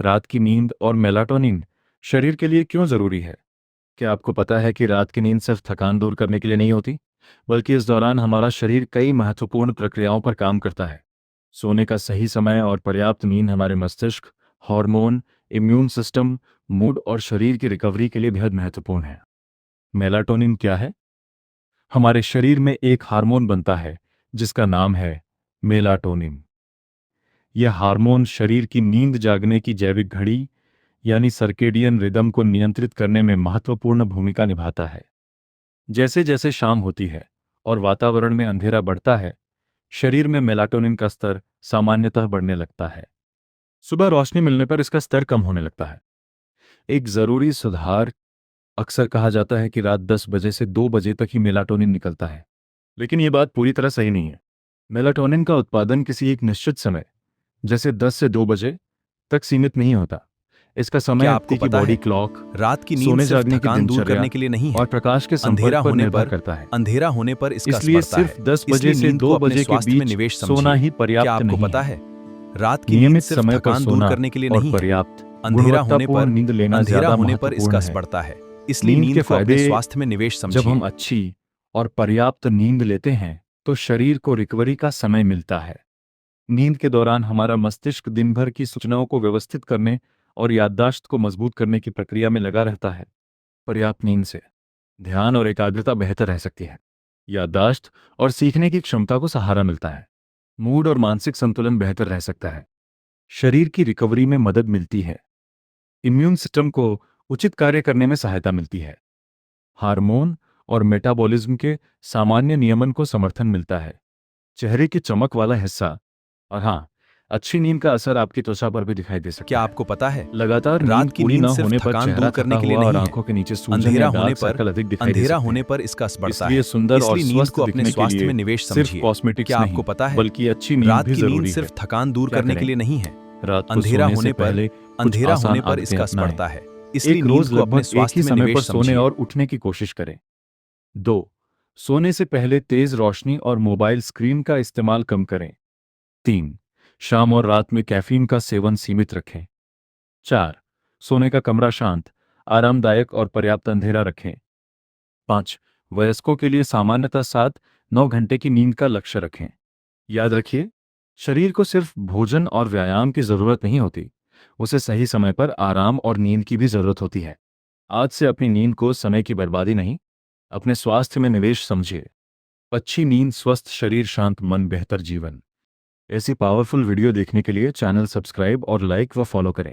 रात की नींद और मेलाटोनिन शरीर के लिए क्यों जरूरी है? क्या आपको पता है कि रात की नींद सिर्फ थकान दूर करने के लिए नहीं होती, बल्कि इस दौरान हमारा शरीर कई महत्वपूर्ण प्रक्रियाओं पर काम करता है। सोने का सही समय और पर्याप्त नींद हमारे मस्तिष्क, हार्मोन, इम्यून सिस्टम, मूड और शरीर की रिकवरी के लिए बेहद महत्वपूर्ण है। मेलाटोनिन क्या है? हमारे शरीर में एक हार्मोन बनता है जिसका नाम है मेलाटोनिन। यह हार्मोन शरीर की नींद जागने की जैविक घड़ी यानी सर्केडियन रिदम को नियंत्रित करने में महत्वपूर्ण भूमिका निभाता है। जैसे जैसे शाम होती है और वातावरण में अंधेरा बढ़ता है, शरीर में मेलाटोनिन का स्तर सामान्यतः बढ़ने लगता है। सुबह रोशनी मिलने पर इसका स्तर कम होने लगता है। एक जरूरी सुधार, अक्सर कहा जाता है कि रात 10 बजे से 2 बजे तक ही मेलाटोनिन निकलता है, लेकिन यह बात पूरी तरह सही नहीं है। मेलाटोनिन का उत्पादन किसी एक निश्चित समय, जैसे 10 से 2 बजे तक सीमित नहीं होता। इसका समय क्या आपको व्यक्ति की पता बॉडी है, क्लॉक, रात की नींद सोने सिर्फ जागने की थकान दूर दिनचर्या करने के लिए नहीं और है। प्रकाश के संपर्क पर निर्भर करता है। अंधेरा होने पर इसका असर इसलिए पड़ता है। सिर्फ 10 बजे इसलिए से नींद को 2 अपने बजे के स्वास्थ्य में बीच निवेश सोना समझिए। ही क्या पर्याप्त आपको नहीं पता है। है, रात की नींद नियमित सिर्फ समय पर थकान दूर सोना करने के लिए और नहीं है। पर्याप्त अंधेरा होने पर गुणवत्तापूर्ण नींद लेना अंधेरा ज्यादा होने पर इसका महत्वपूर्ण असर है। पड़ता है। इसलिए नींद के नींद को अपने फायदे: स्वास्थ्य में निवेश जब हम समझिए। अच्छी और पर्याप्त नींद लेते हैं तो शरीर को रिकवरी का समय मिलता है। नींद के दौरान हमारा मस्तिष्क दिन भर की सूचनाओं को व्यवस्थित करने और याददाश्त को मजबूत करने की प्रक्रिया में लगा रहता है। पर्याप्त नींद से ध्यान और एकाग्रता बेहतर रह सकती है। याददाश्त और सीखने की क्षमता को सहारा मिलता है। मूड और मानसिक संतुलन बेहतर रह सकता है। शरीर की रिकवरी में मदद मिलती है। इम्यून सिस्टम को उचित कार्य करने में सहायता मिलती है। हार्मोन और मेटाबॉलिज्म के सामान्य नियमन को समर्थन मिलता है। चेहरे की चमक वाला हिस्सा, और हाँ, अच्छी नींद का असर आपकी त्वचा पर भी दिखाई दे सकता क्या है। आपको पता है, लगातार नींद रात की पूरी न नींद सिर्फ होने पर थकान चेहरा दूर थका करने के लिए हुआ और नहीं है। आंखों के नीचे सूजन या डार्क सर्कल अधिक दिखाई दे सकते हैं। पर इसका असर पड़ता इसलिए है। सुंदर और इसलिए नींद स्वस्थ को अपने दिखने के स्वास्थ्य लिए में निवेश सिर्फ समझिए। कॉस्मेटिक्स क्या नहीं, आपको पता है, बल्कि अच्छी नींद रात भी की नींद जरूरी है। सिर्फ थकान दूर क्या करने के करें? लिए नहीं है। रात को अंधेरा सोने से होने पर पहले कुछ आसान आदतें इसका असर अपनाएं। पड़ता है। इसलिए एक नींद रोज को अपने लगभग एक ही स्वास्थ्य में समय पर निवेश सोने समझिए। और उठने की कोशिश करें। 2. सोने से पहले तेज रोशनी और मोबाइल स्क्रीन का इस्तेमाल कम करें। 3. शाम और रात में कैफीन का सेवन सीमित रखें। 4. सोने का कमरा शांत, आरामदायक और पर्याप्त अंधेरा रखें। 5. वयस्कों के लिए सामान्यतः 7-9 घंटे की नींद का लक्ष्य रखें। याद रखिए, शरीर को सिर्फ भोजन और व्यायाम की जरूरत नहीं होती, उसे सही समय पर आराम और नींद की भी जरूरत होती है। आज से अपनी नींद को समय की बर्बादी नहीं, अपने स्वास्थ्य में निवेश समझिए। अच्छी नींद, स्वस्थ शरीर, शांत मन, बेहतर जीवन। ऐसी पावरफुल वीडियो देखने के लिए चैनल सब्सक्राइब और लाइक व फॉलो करें।